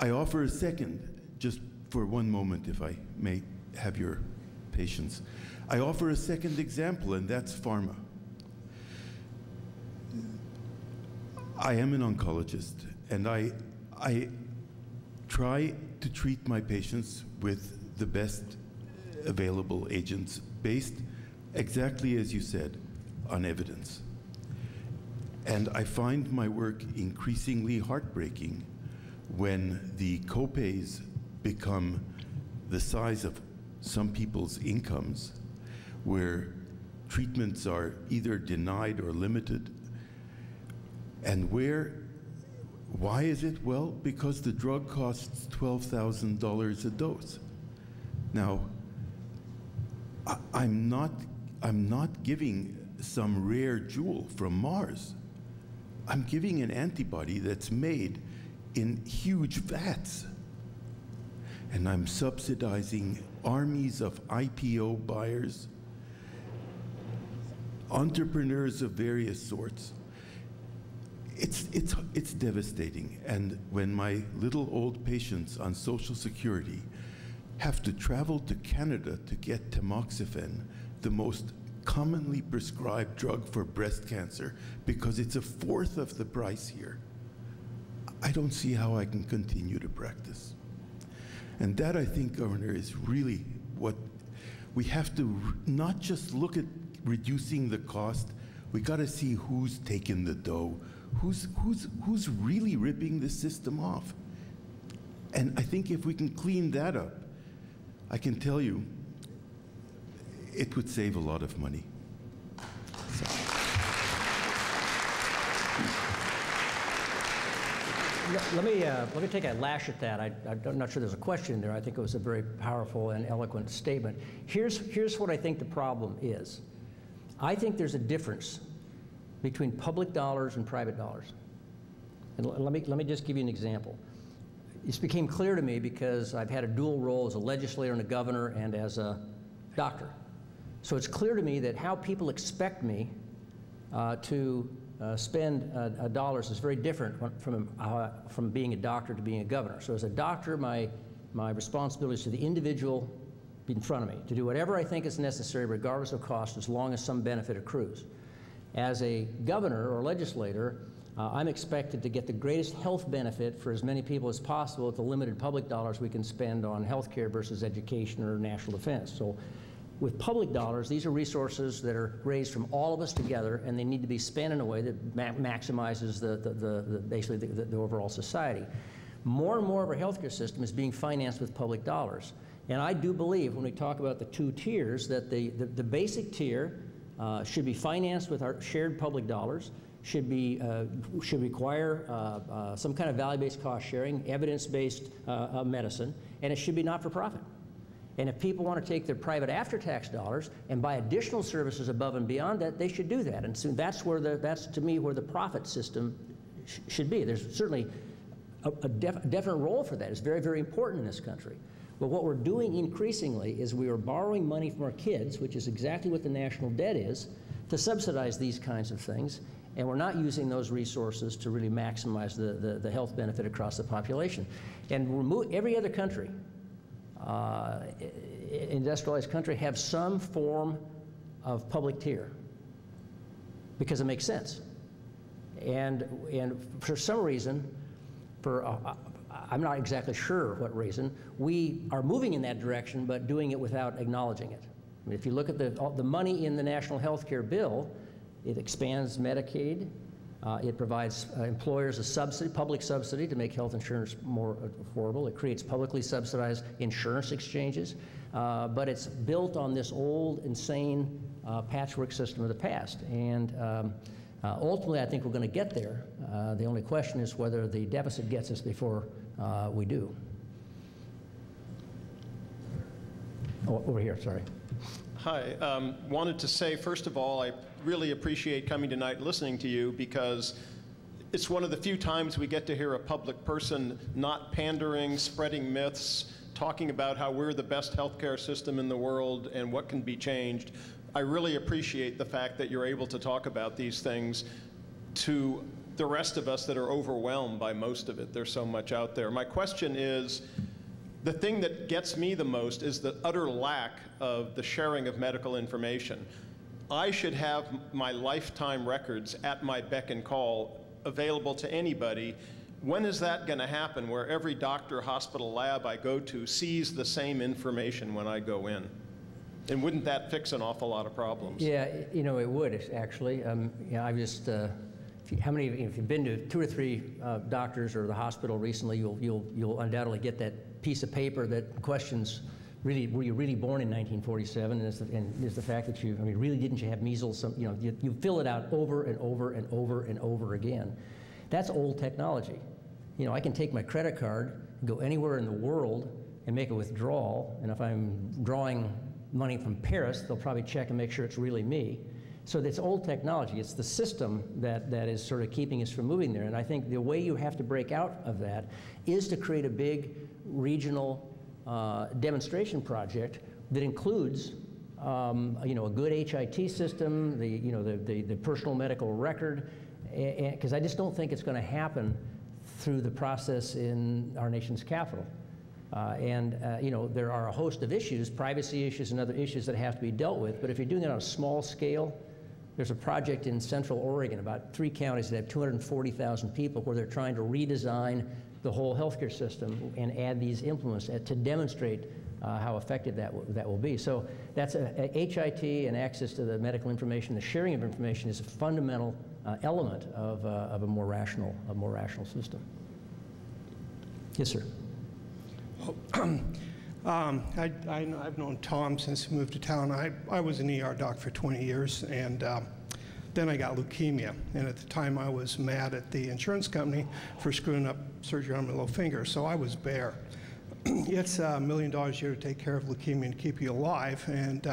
I offer a second, just for one moment, if I may have your patience. I offer a second example, and that's pharma. I am an oncologist, and I try to treat my patients with the best available agents based, exactly as you said, on evidence. And I find my work increasingly heartbreaking when the copays become the size of some people's incomes, where treatments are either denied or limited. And why is it? Well, because the drug costs $12,000 a dose. Now, I'm not giving some rare jewel from Mars. I'm giving an antibody that's made in huge vats. And I'm subsidizing armies of IPO buyers, entrepreneurs of various sorts. It's devastating. And when my little old patients on Social Security have to travel to Canada to get tamoxifen, the most commonly prescribed drug for breast cancer, because it's a fourth of the price here, I don't see how I can continue to practice. And that, I think, Governor, is really what we have to not just look at reducing the cost. We got to see who's taking the dough, who's really ripping the system off. And I think if we can clean that up, I can tell you, it would save a lot of money. Let me take a lash at that. I'm not sure there's a question there. I think it was a very powerful and eloquent statement. Here's what I think the problem is. I think there's a difference between public dollars and private dollars. And let me just give you an example. This became clear to me because I've had a dual role as a legislator and a governor and as a doctor. So it's clear to me that how people expect me to spend dollars is very different from being a doctor to being a governor. So as a doctor, my responsibility is to the individual in front of me, to do whatever I think is necessary regardless of cost as long as some benefit accrues. As a governor or legislator, I'm expected to get the greatest health benefit for as many people as possible with the limited public dollars we can spend on health care versus education or national defense. So with public dollars, these are resources that are raised from all of us together, and they need to be spent in a way that maximizes basically the overall society. More and more of our healthcare system is being financed with public dollars. And I do believe, when we talk about the two tiers, that the basic tier should be financed with our shared public dollars, should require some kind of value-based cost sharing, evidence-based medicine, and it should be not-for-profit. And if people want to take their private after-tax dollars and buy additional services above and beyond that, they should do that. And so that's to me where the profit system should be. There's certainly a definite role for that. It's very, very important in this country. But what we're doing increasingly is we are borrowing money from our kids, which is exactly what the national debt is, to subsidize these kinds of things. And we're not using those resources to really maximize the health benefit across the population. And every other country, industrialized country, have some form of public tier because it makes sense. And for some reason, I'm not exactly sure what reason, we are moving in that direction but doing it without acknowledging it. I mean, if you look at the money in the national health care bill, it expands Medicaid. It provides employers a subsidy, public subsidy, to make health insurance more affordable. It creates publicly subsidized insurance exchanges. But it's built on this old, insane patchwork system of the past. And ultimately, I think we're going to get there. The only question is whether the deficit gets us before we do. Oh, over here, sorry. Hi, wanted to say, first of all, I really appreciate coming tonight and listening to you, because it's one of the few times we get to hear a public person not pandering, spreading myths, talking about how we're the best healthcare system in the world and what can be changed. I really appreciate the fact that you're able to talk about these things to the rest of us that are overwhelmed by most of it. There's so much out there. My question is, the thing that gets me the most is the utter lack of the sharing of medical information. I should have my lifetime records at my beck and call, available to anybody. When is that going to happen, where every doctor, hospital, lab I go to sees the same information when I go in? And wouldn't that fix an awful lot of problems? Yeah, you know, it would, actually. I've just, if you've been to 2 or 3 doctors or the hospital recently, you'll undoubtedly get that piece of paper that questions, really, were you really born in 1947? And is the fact that really didn't you have measles? You fill it out over and over and over and over again. That's old technology. I can take my credit card, go anywhere in the world, and make a withdrawal. And if I'm drawing money from Paris, they'll probably check and make sure it's really me. So it's old technology. It's the system that is sort of keeping us from moving there. And I think the way you have to break out of that is to create a big regional demonstration project that includes a good HIT system, the personal medical record, because I just don't think it's going to happen through the process in our nation's capital. There are a host of issues, privacy issues and other issues that have to be dealt with, but if you're doing it on a small scale, there's a project in Central Oregon, about 3 counties that have 240,000 people, where they're trying to redesign the whole healthcare system and add these implements to demonstrate how effective that will be. So that's HIT and access to the medical information. The sharing of information is a fundamental element of a more rational system. Yes, sir. I've known Tom since he moved to town. I was an ER doc for 20 years, and then I got leukemia. And at the time, I was mad at the insurance company for screwing up surgery on my little finger, so I was bare. It's $1 million a year to take care of leukemia and keep you alive, and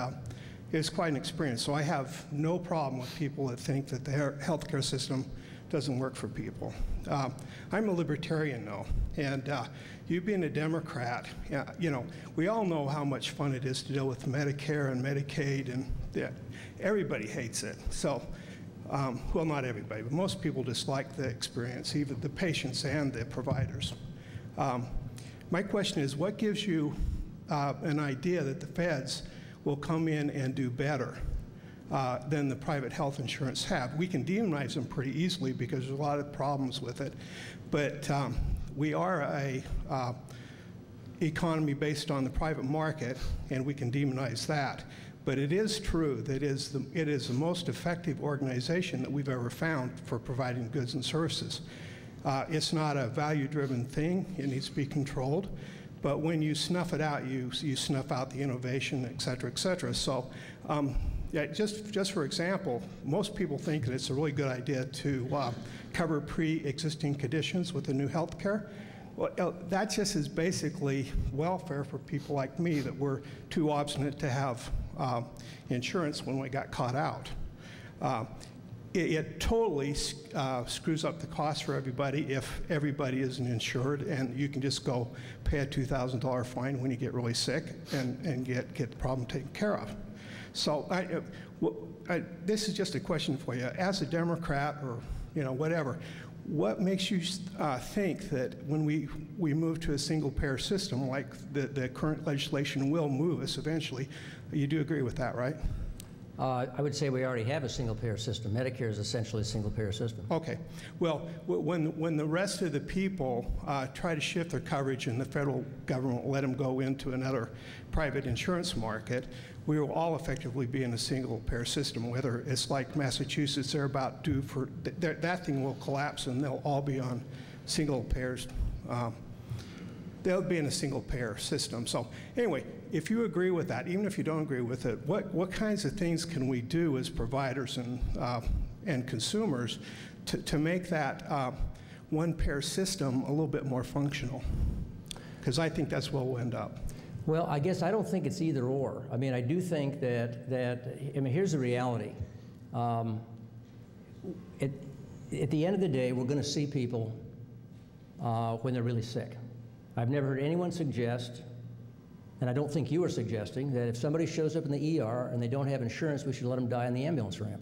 it's quite an experience. So I have no problem with people that think that the healthcare system doesn't work for people. I'm a libertarian, though, and you being a Democrat, we all know how much fun it is to deal with Medicare and Medicaid, and everybody hates it. So, well, not everybody, but most people dislike the experience, even the patients and the providers. My question is, what gives you an idea that the feds will come in and do better than the private health insurance have? We can demonize them pretty easily because there's a lot of problems with it, but we are a economy based on the private market, and we can demonize that. But it is true that it is the most effective organization that we've ever found for providing goods and services. It's not a value-driven thing. It needs to be controlled. But when you snuff it out, you snuff out the innovation, et cetera, et cetera. So yeah, just for example, most people think that it's a really good idea to cover pre-existing conditions with the new health care. Well, that just is basically welfare for people like me that were too obstinate to have insurance when we got caught out. It totally screws up the cost for everybody if everybody isn't insured, and you can just go pay a $2,000 fine when you get really sick and get the problem taken care of. So this is just a question for you. As a Democrat or whatever, what makes you think that when we move to a single-payer system, like the current legislation will move us eventually, you do agree with that, right? I would say we already have a single-payer system. Medicare is essentially a single-payer system. Okay. Well, when the rest of the people try to shift their coverage and the federal government will let them go into another private insurance market, we will all effectively be in a single-payer system. Whether it's like Massachusetts, they're about due for that thing will collapse and they'll all be on single payers. They'll be in a single-payer system. So anyway, if you agree with that, even if you don't agree with it, what kinds of things can we do as providers and consumers to make that one-payer system a little bit more functional? Because I think that's where we'll end up. Well, I guess I don't think it's either or. I mean, I do think that here's the reality. At the end of the day, we're going to see people when they're really sick. I've never heard anyone suggest, and I don't think you are suggesting, that if somebody shows up in the ER and they don't have insurance, we should let them die on the ambulance ramp.